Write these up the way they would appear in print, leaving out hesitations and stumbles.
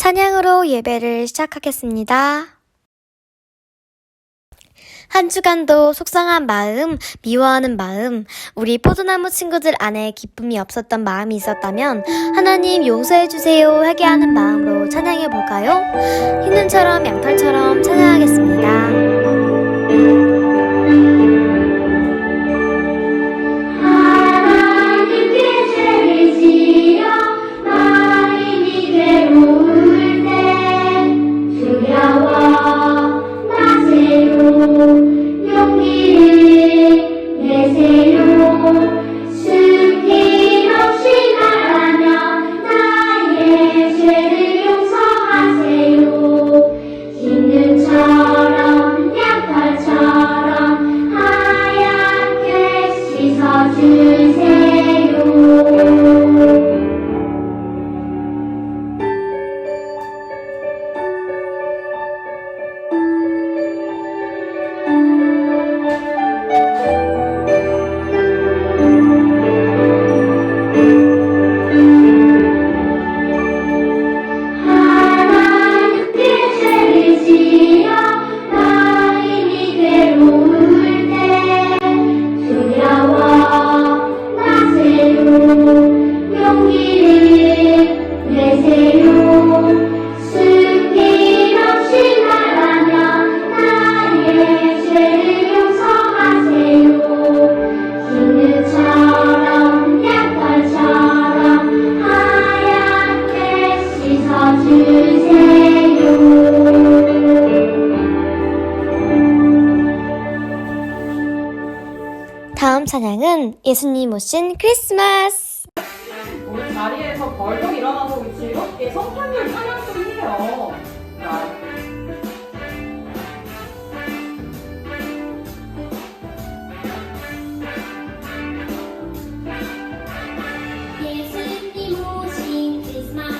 찬양으로 예배를 시작하겠습니다. 한 주간도 속상한 마음, 미워하는 마음, 우리 포도나무 친구들 안에 기쁨이 없었던 마음이 있었다면 하나님 용서해주세요 회개하는 마음으로 찬양해볼까요? 흰눈처럼 양털처럼 찬양하겠습니다. 다음 찬양은 예수님 오신 크리스마스. 우리 자리에서 벌떡 일어나서 우리 즐겁게 성탄절 찬양도 해요. 자, 예수님 오신 크리스마스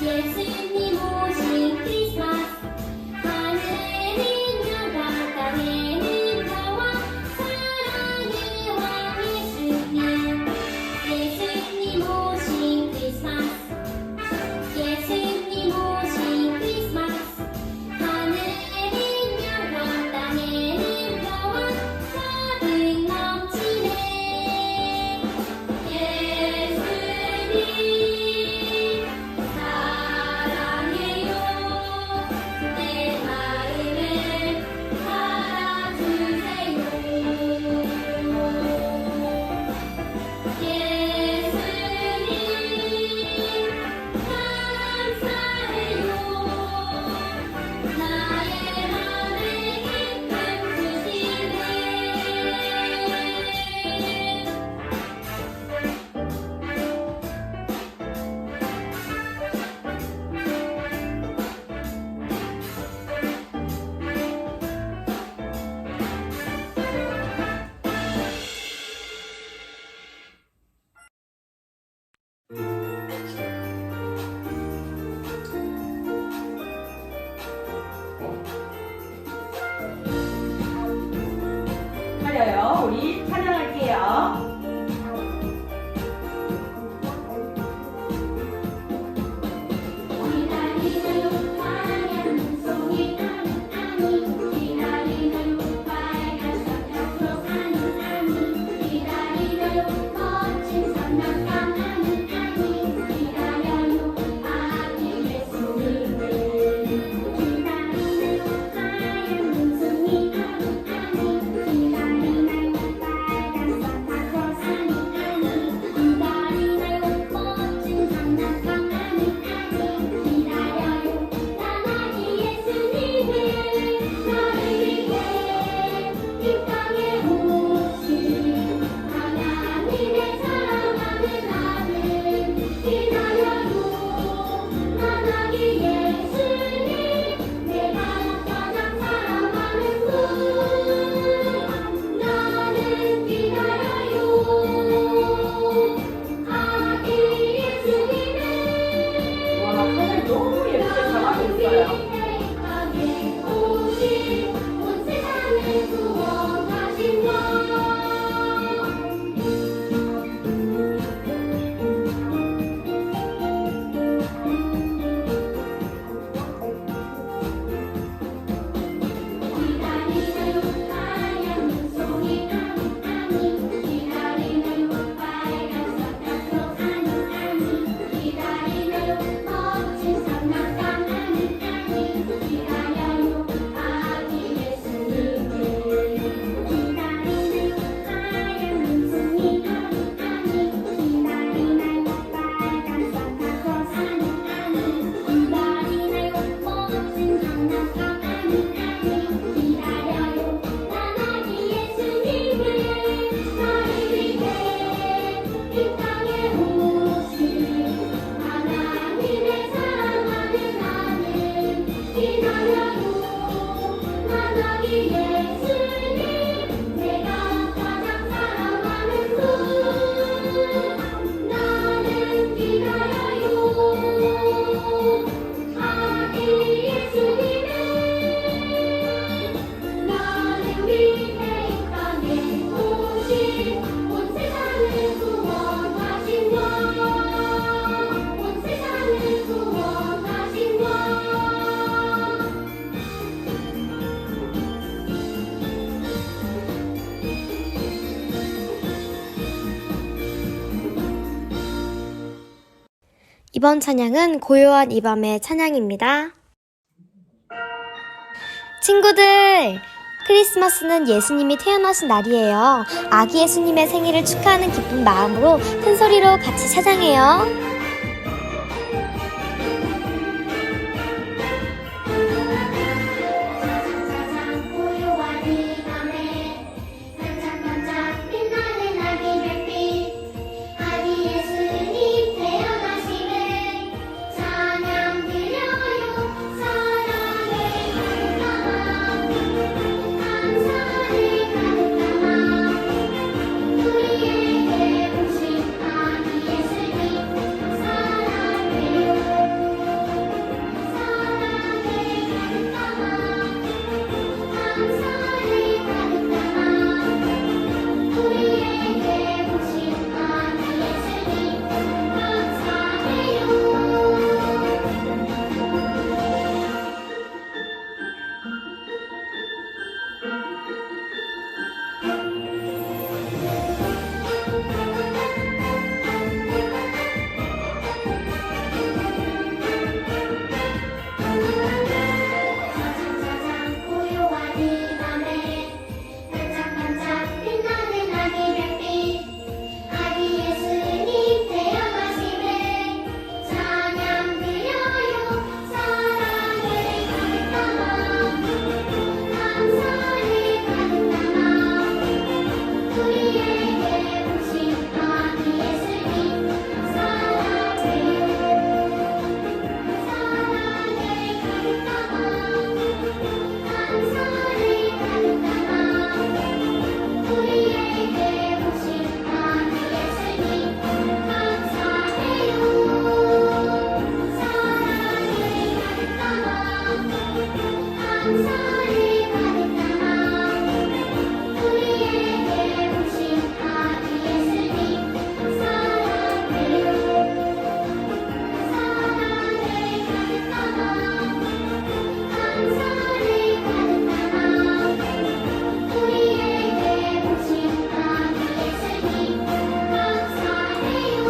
예수님 오신 크리스마스 하늘에는 별과 땅에는 너와 사랑의 왕 예수님 예수님 오신 크리스마스 예수님 오신 크리스마스 하늘에는 별과 땅에는 너와 가득 넘치네 예수님 사랑해요 내 마음을 알아주세요 예수님 감사해요 나의 맘에 기쁨 주시네 차려요. 우리 찬양할게요. 기다리는 하얀 송이 아니 기다리는 빨간 산타크로스 아니 기다리는 멋진 장난감 아니 기다려요 아기 예수님을 기다리는 하얀 송이 아니 기다리는 빨간 산타크로스 아니 기다리는 멋진 장난감 아니 기다려요 나나기 예수님을 너를 위해 이 땅에 오신 하나님 이번 찬양은 고요한 이 밤의 찬양입니다. 친구들! 크리스마스는 예수님이 태어나신 날이에요. 아기 예수님의 생일을 축하하는 기쁜 마음으로 큰 소리로 같이 찬양해요. 사장 고요한 이 밤에 반짝반짝 빛나는 아기 별빛 아기 예수님 태어나심을 찬양 드려요. 사랑의 가득한 마음 감사를 가득한 마음 우리에게 오신 아기 예수님 사랑해요. 사랑의 가득한 마음 감사를 가득한 마음 우리에게 오신 아기 예수님 감사해요. 사장 고요한 이 밤에 반짝반짝 빛나는 아기 별빛 아기 예수님 태어나심을 찬양 드려요. 사랑의 가득한 마음 감사를 가득한 마음 우리에게 오신 아기 예수님 사랑해요. 사랑의 가득한 마음 감사를 가득한 마음 우리에게 오신 아기 예수님 감사해요. 사랑의 가득한 마음 감사를 가득한 마음 우리에게 오신 아기 예수님 사랑해요. 사랑의 가득한 마음 감사를 가득한 마음 우리에게 오신 아기 예수님 감사해요.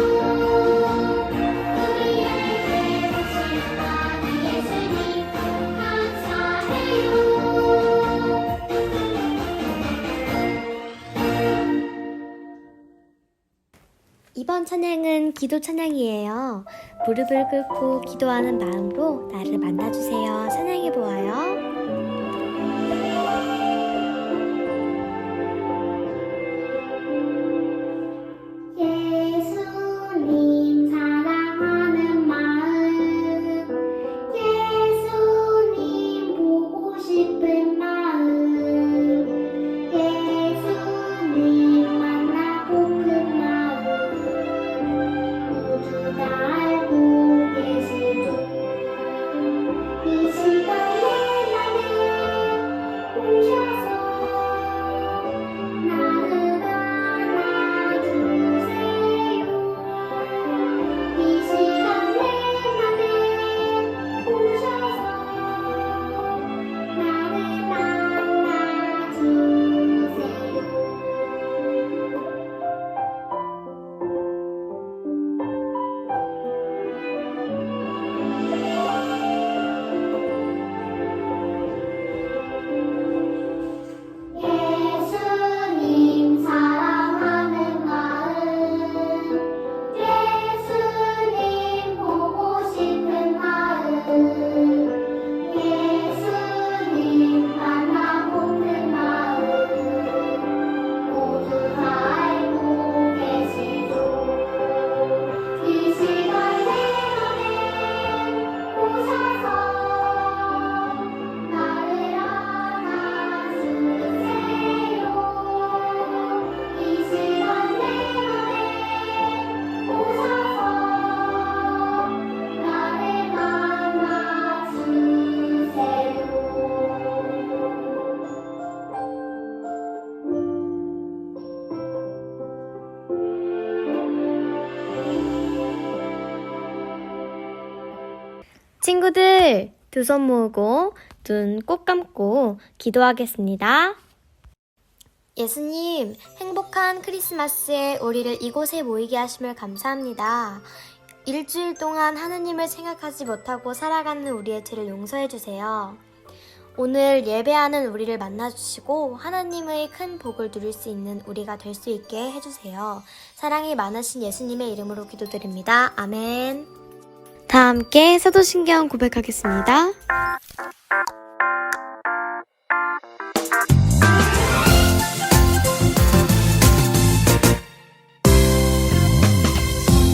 우리에게 오신 아기 예수님 감사해요. 이번 찬양은 기도 찬양이에요. 무릎을 꿇고 기도하는 마음으로 나를 만나주세요. 찬양해보아요. 예수님 사랑하는 마음 예수님 보고 싶은 마음 예수님 만나고픈 마음 모두 다 알고 계시죠. 이 시간 내 맘에 오셔서 나를 안아주세요. 이 시간 내 맘에 오셔서 나를 안아주세요. 예수님 사랑하는 마음 예수님 보고 싶은 마음 예수님 만나고픈 마음 모두 다 알고 계시죠. 이 시간 내 맘에 오셔서 나를 안아주세요. 이 시간 내 맘에 오셔서 나를 만나주세요. 친구들, 두 손 모으고 눈 꼭 감고 기도하겠습니다. 예수님, 행복한 크리스마스에 우리를 이곳에 모이게 하심을 감사합니다. 일주일 동안 하느님을 생각하지 못하고 살아가는 우리의 죄를 용서해 주세요. 오늘 예배하는 우리를 만나주시고 하나님의 큰 복을 누릴 수 있는 우리가 될 수 있게 해주세요. 사랑이 많으신 예수님의 이름으로 기도드립니다. 아멘. 다 함께 사도신경 고백하겠습니다.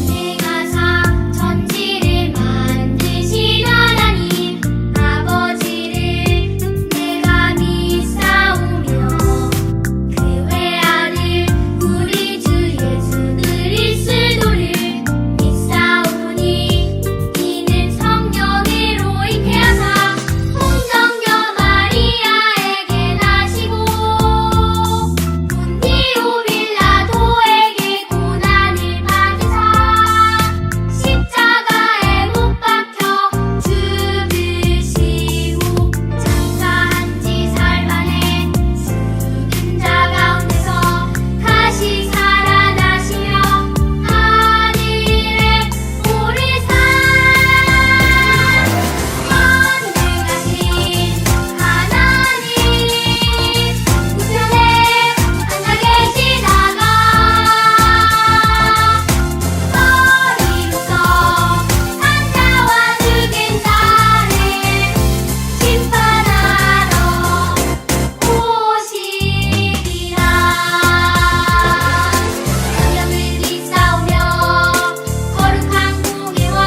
내가 천지를 만드신 하나님 아버지를 내가 믿사오며 그 외아들 우리 주 예수 그리스도를 믿사오니 이는 성령으로 잉태하사 동정녀 마리아에게 나시고 본디오 빌라도에게 고난을 받으사 십자가에 못 박혀 죽으시고 장사한 지 사흘 만에 죽은 자 가운데서 다시 살아나시며 하늘에 오르사 전능하신 하나님 우편에 앉아 계시다가 머리로서 산자와 죽은 자를 심판하러 오시리라. 성령을 믿사오며 거룩한 공예와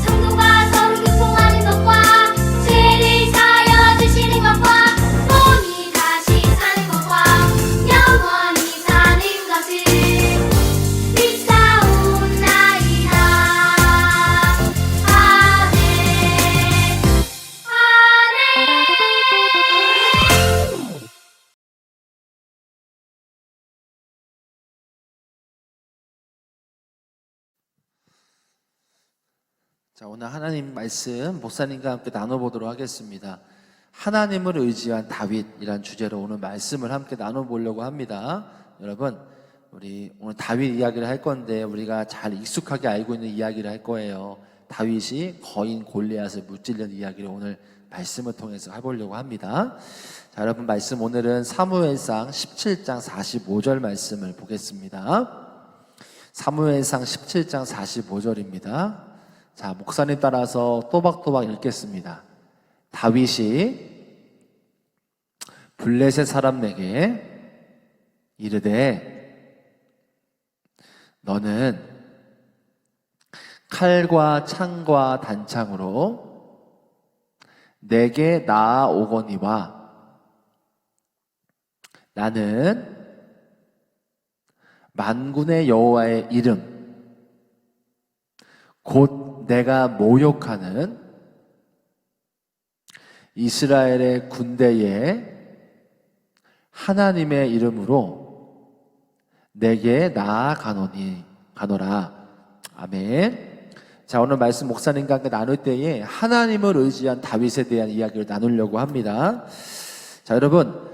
성도가 서로 교통하는 것과 죄를 사하여 주시는 것과 몸이 다시 사는 것과 영원히 사는 것을 믿사옵나이다. 아멘. 아멘. 자, 오늘 하나님 말씀 목사님과 함께 나눠보도록 하겠습니다. 하나님을 의지한 다윗이란 주제로 오늘 말씀을 함께 나눠보려고 합니다. 여러분, 우리 오늘 다윗 이야기를 할 건데 우리가 잘 익숙하게 알고 있는 이야기를 할 거예요. 다윗이 거인 골리앗을 무찔른 이야기를 오늘 말씀을 통해서 해보려고 합니다. 자, 여러분 말씀 오늘은 사무엘상 17장 45절 말씀을 보겠습니다. 사무엘상 17장 45절입니다. 자, 목사님 따라서 또박또박 읽겠습니다. 다윗이 블레셋 사람에게 이르되 너는 칼과 창과 단창으로 내게 나아오거니와 나는 만군의 여호와의 이름 곧 내가 모욕하는 이스라엘의 군대의 하나님의 이름으로 내게 나아가노라. 아멘. 자, 오늘 말씀 목사님과 함께 나눌 때에 하나님을 의지한 다윗에 대한 이야기를 나누려고 합니다. 자, 여러분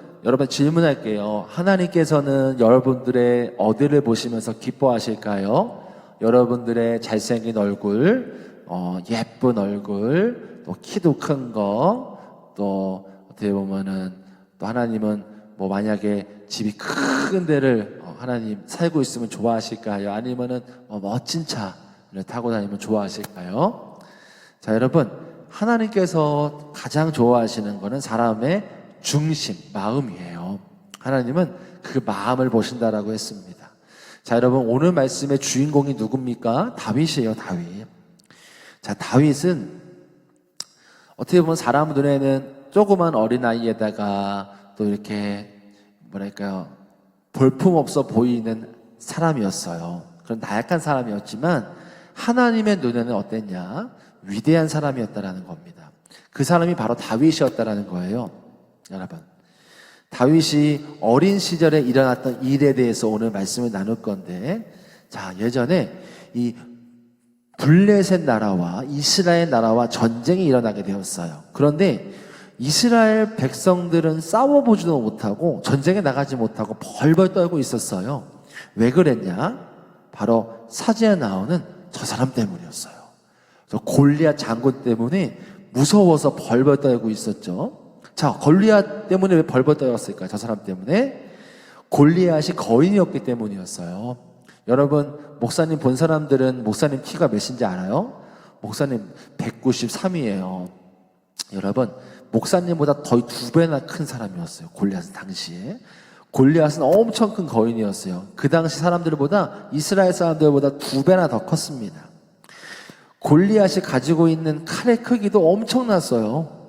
질문할게요. 하나님께서는 여러분들의 어디를 보시면서 기뻐하실까요? 여러분들의 잘생긴 얼굴, 예쁜 얼굴, 또 키도 큰 거, 또 어떻게 보면은 또 하나님은 뭐 만약에 집이 큰 데를 하나님 살고 있으면 좋아하실까요? 아니면은 멋진 차를 타고 다니면 좋아하실까요? 자, 여러분, 하나님께서 가장 좋아하시는 거는 사람의 중심, 마음이에요. 하나님은 그 마음을 보신다라고 했습니다. 자, 여러분, 오늘 말씀의 주인공이 누굽니까? 다윗이에요, 다윗. 자, 다윗은 어떻게 보면 사람 눈에는 조그만 어린아이에다가 또 이렇게 뭐랄까요, 볼품없어 보이는 사람이었어요. 그런 나약한 사람이었지만 하나님의 눈에는 어땠냐? 위대한 사람이었다라는 겁니다. 그 사람이 바로 다윗이었다라는 거예요. 여러분, 다윗이 어린 시절에 일어났던 일에 대해서 오늘 말씀을 나눌 건데, 자, 예전에 이 블레셋 나라와 이스라엘 나라와 전쟁이 일어나게 되었어요. 그런데 이스라엘 백성들은 싸워보지도 못하고 전쟁에 나가지 못하고 벌벌 떨고 있었어요. 왜 그랬냐? 바로 사지에 나오는 저 사람 때문이었어요. 저 골리앗 장군 때문에 무서워서 벌벌 떨고 있었죠. 자, 골리앗 때문에 왜 벌벌 떨었을까? 저 사람 때문에 골리앗이 거인이었기 때문이었어요. 여러분, 목사님 본 사람들은 목사님 키가 몇인지 알아요? 목사님 193이에요. 여러분, 목사님보다 거의 2배나 큰 사람이었어요. 골리앗은 당시에. 골리앗은 엄청 큰 거인이었어요. 그 당시 사람들보다, 이스라엘 사람들보다 2배나 더 컸습니다. 골리앗이 가지고 있는 칼의 크기도 엄청났어요.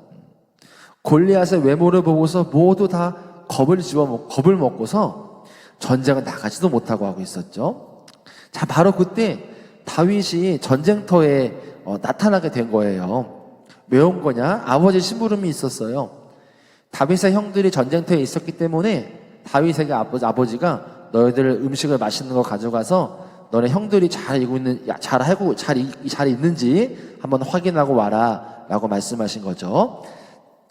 골리앗의 외모를 보고서 모두 다 겁을 먹고서 전쟁을 나가지도 못하고 하고 있었죠. 자, 바로 그때 다윗이 전쟁터에 나타나게 된 거예요. 왜 온 거냐? 아버지 심부름이 있었어요. 다윗의 형들이 전쟁터에 있었기 때문에 다윗에게 아버지가 너희들 음식을 맛있는 거 가져가서 너네 형들이 잘 있는지 한번 확인하고 와라 라고 말씀하신 거죠.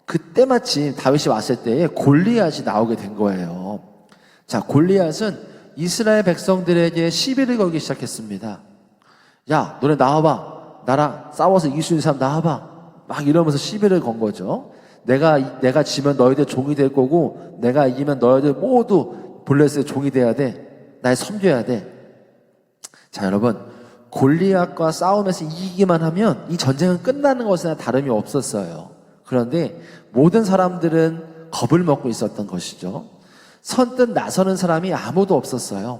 그때 마침 다윗이 왔을 때 골리앗이 나오게 된 거예요. 자, 골리앗은 이스라엘 백성들에게 시비를 걸기 시작했습니다. 야, 너네 나와봐. 나랑 싸워서 이길 수 있는 사람 나와봐. 막 이러면서 시비를 건 거죠. 내가 지면 너희들 종이 될 거고, 내가 이기면 너희들 모두 블레셋의 종이 돼야 돼. 날 섬겨야 돼. 자, 여러분, 골리앗과 싸우면서 이기기만 하면 이 전쟁은 끝나는 것이나 다름이 없었어요. 그런데 모든 사람들은 겁을 먹고 있었던 것이죠. 선뜻 나서는 사람이 아무도 없었어요.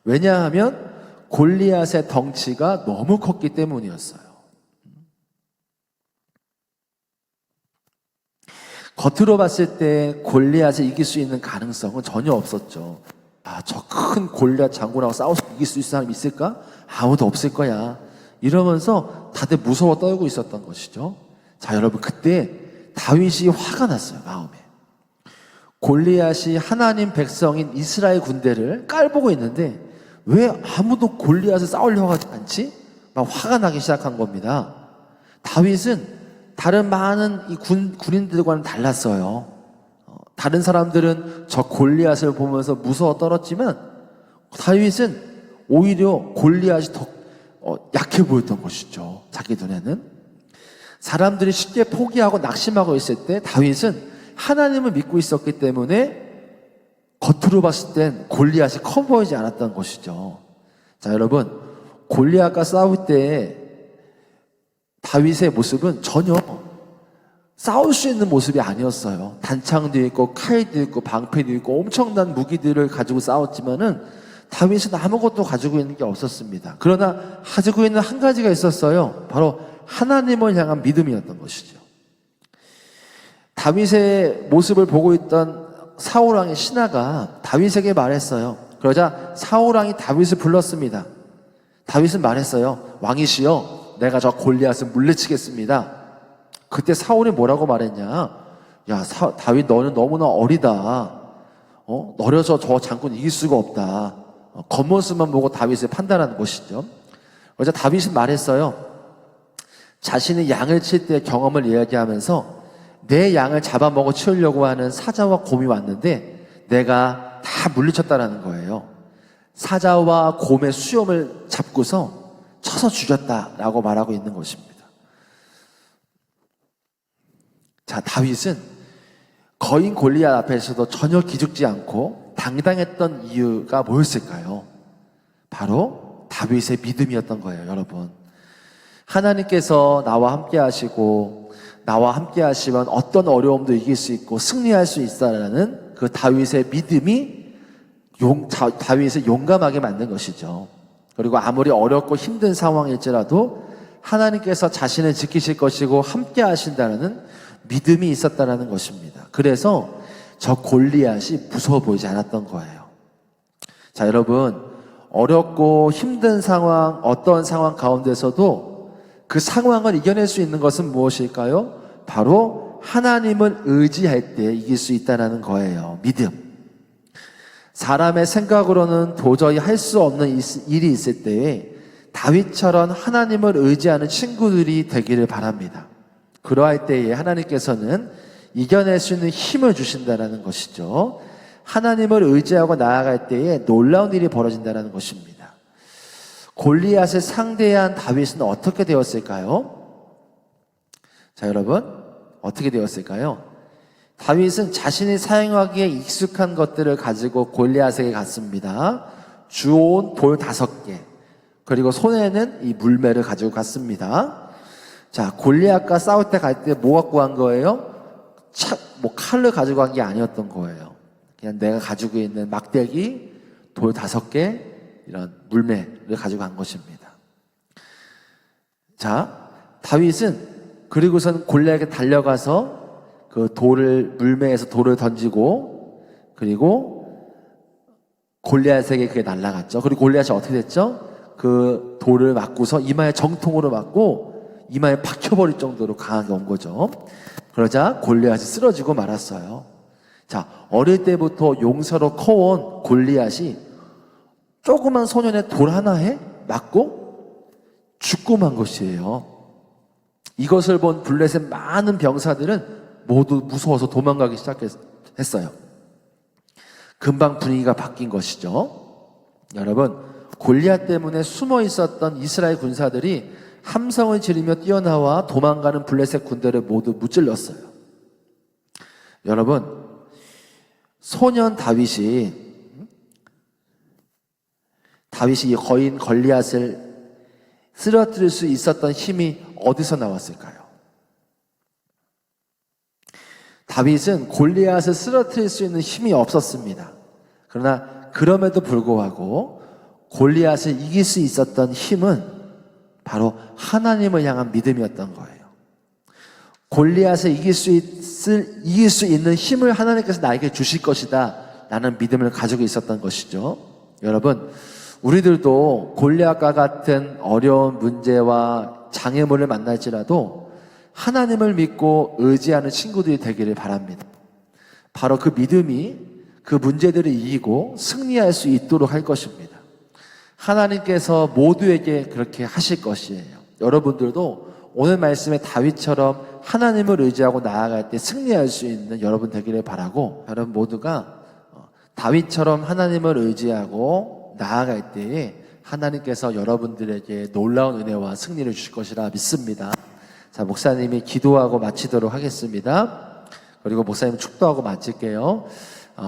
왜냐하면 골리앗의 덩치가 너무 컸기 때문이었어요. 겉으로 봤을 때 골리앗을 이길 수 있는 가능성은 전혀 없었죠. 아, 저 큰 골리앗 장군하고 싸워서 이길 수 있는 사람이 있을까? 아무도 없을 거야. 이러면서 다들 무서워 떨고 있었던 것이죠. 자, 여러분, 그때 다윗이 화가 났어요, 마음에. 골리앗이 하나님 백성인 이스라엘 군대를 깔보고 있는데 왜 아무도 골리앗을 싸우려고 하지 않지? 막 화가 나기 시작한 겁니다. 다윗은 다른 많은 이 군인들과는 달랐어요. 다른 사람들은 저 골리앗을 보면서 무서워 떨었지만 다윗은 오히려 골리앗이 더 약해 보였던 것이죠. 자기 눈에는. 사람들이 쉽게 포기하고 낙심하고 있을 때 다윗은 하나님을 믿고 있었기 때문에 겉으로 봤을 땐 골리앗이 커 보이지 않았던 것이죠. 자, 여러분, 골리앗과 싸울 때 다윗의 모습은 전혀 싸울 수 있는 모습이 아니었어요. 단창도 있고 칼도 있고 방패도 있고 엄청난 무기들을 가지고 싸웠지만은 다윗은 아무것도 가지고 있는 게 없었습니다. 그러나 가지고 있는 한 가지가 있었어요. 바로 하나님을 향한 믿음이었던 것이죠. 다윗의 모습을 보고 있던 사울왕의 신하가 다윗에게 말했어요. 그러자 사울왕이 다윗을 불렀습니다. 다윗은 말했어요. 왕이시여, 내가 저 골리앗을 물리치겠습니다. 그때 사울이 뭐라고 말했냐? 야, 다윗 너는 너무나 어리다. 어려서 저 장군 이길 수가 없다. 겉모습만 보고 다윗을 판단하는 것이죠. 그래서 다윗은 말했어요. 자신이 양을 칠 때 경험을 이야기하면서 내 양을 잡아먹어 치우려고 하는 사자와 곰이 왔는데 내가 다 물리쳤다라는 거예요. 사자와 곰의 수염을 잡고서 쳐서 죽였다라고 말하고 있는 것입니다. 자, 다윗은 거인 골리앗 앞에서도 전혀 기죽지 않고 당당했던 이유가 뭐였을까요? 바로 다윗의 믿음이었던 거예요, 여러분. 하나님께서 나와 함께 하시고 나와 함께 하시면 어떤 어려움도 이길 수 있고 승리할 수 있다라는 그 다윗의 믿음이 다윗을 용감하게 만든 것이죠. 그리고 아무리 어렵고 힘든 상황일지라도 하나님께서 자신을 지키실 것이고 함께 하신다는 믿음이 있었다는 것입니다. 그래서 저 골리앗이 무서워 보이지 않았던 거예요. 자, 여러분, 어렵고 힘든 상황, 어떤 상황 가운데서도 그 상황을 이겨낼 수 있는 것은 무엇일까요? 바로 하나님을 의지할 때 이길 수 있다는 거예요. 믿음. 사람의 생각으로는 도저히 할 수 없는 일이 있을 때에 다윗처럼 하나님을 의지하는 친구들이 되기를 바랍니다. 그러할 때에 하나님께서는 이겨낼 수 있는 힘을 주신다는 것이죠. 하나님을 의지하고 나아갈 때에 놀라운 일이 벌어진다는 것입니다. 골리앗을 상대한 다윗은 어떻게 되었을까요? 자, 여러분, 어떻게 되었을까요? 다윗은 자신이 사용하기에 익숙한 것들을 가지고 골리앗에게 갔습니다. 주워온 돌 5개, 그리고 손에는 이 물매를 가지고 갔습니다. 자, 골리앗과 싸울 때 갈 때 뭐 갖고 간 거예요? 칼을 가지고 간 게 아니었던 거예요. 그냥 내가 가지고 있는 막대기, 돌 5개, 이런 물매를 가지고 간 것입니다. 자, 다윗은 그리고선 골리앗에게 달려가서 그 돌을, 물매에서 돌을 던지고, 그리고 골리앗에게 그게 날아갔죠. 그리고 골리앗이 어떻게 됐죠? 그 돌을 맞고서 이마에 정통으로 맞고 이마에 박혀버릴 정도로 강하게 온 거죠. 그러자 골리앗이 쓰러지고 말았어요. 자, 어릴 때부터 용사로 커온 골리앗이 조그만 소년의 돌 하나에 맞고 죽고 만 것이에요. 이것을 본 블레셋 많은 병사들은 모두 무서워서 도망가기 시작했어요. 금방 분위기가 바뀐 것이죠. 여러분, 골리앗 때문에 숨어 있었던 이스라엘 군사들이 함성을 지르며 뛰어나와 도망가는 블레셋 군대를 모두 무찔렀어요. 여러분, 소년 다윗이 이 거인 골리앗을 쓰러뜨릴 수 있었던 힘이 어디서 나왔을까요? 다윗은 골리앗을 쓰러뜨릴 수 있는 힘이 없었습니다. 그러나 그럼에도 불구하고 골리앗을 이길 수 있었던 힘은 바로 하나님을 향한 믿음이었던 거예요. 골리앗을 이길 수 있는 힘을 하나님께서 나에게 주실 것이다 라는 믿음을 가지고 있었던 것이죠. 여러분, 우리들도 골리앗과 같은 어려운 문제와 장애물을 만날지라도 하나님을 믿고 의지하는 친구들이 되기를 바랍니다. 바로 그 믿음이 그 문제들을 이기고 승리할 수 있도록 할 것입니다. 하나님께서 모두에게 그렇게 하실 것이에요. 여러분들도 오늘 말씀에 다윗처럼 하나님을 의지하고 나아갈 때 승리할 수 있는 여러분 되기를 바라고, 여러분 모두가 다윗처럼 하나님을 의지하고 나아갈 때에 하나님께서 여러분들에게 놀라운 은혜와 승리를 주실 것이라 믿습니다. 자, 목사님이 기도하고 마치도록 하겠습니다. 그리고 목사님 축도하고 마칠게요.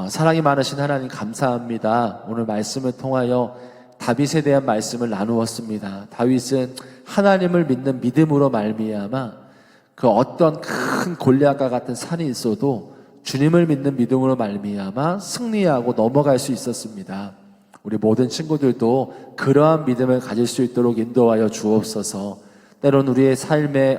사랑이 많으신 하나님 감사합니다. 오늘 말씀을 통하여 다윗에 대한 말씀을 나누었습니다. 다윗은 하나님을 믿는 믿음으로 말미암아 그 어떤 큰 골리앗과 같은 산이 있어도 주님을 믿는 믿음으로 말미암아 승리하고 넘어갈 수 있었습니다. 우리 모든 친구들도 그러한 믿음을 가질 수 있도록 인도하여 주옵소서. 때론 우리의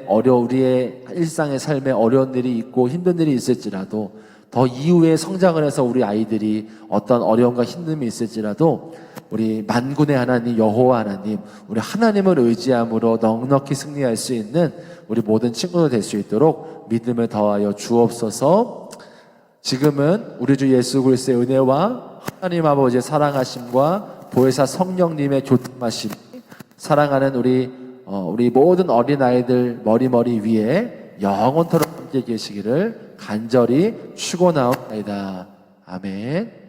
우리의 일상의 삶에 어려운 일이 있고 힘든 일이 있을지라도, 더 이후에 성장을 해서 우리 아이들이 어떤 어려움과 힘듦이 있을지라도 우리 만군의 하나님 여호와 하나님, 우리 하나님을 의지함으로 넉넉히 승리할 수 있는 우리 모든 친구들 될 수 있도록 믿음을 더하여 주옵소서. 지금은 우리 주 예수 그리스도의 은혜와 하나님 아버지의 사랑하심과 보혜사 성령님의 교통하심, 사랑하는 우리 모든 어린아이들 머리 위에 영원토록 함께 계시기를 간절히 축원하옵나이다. 아멘.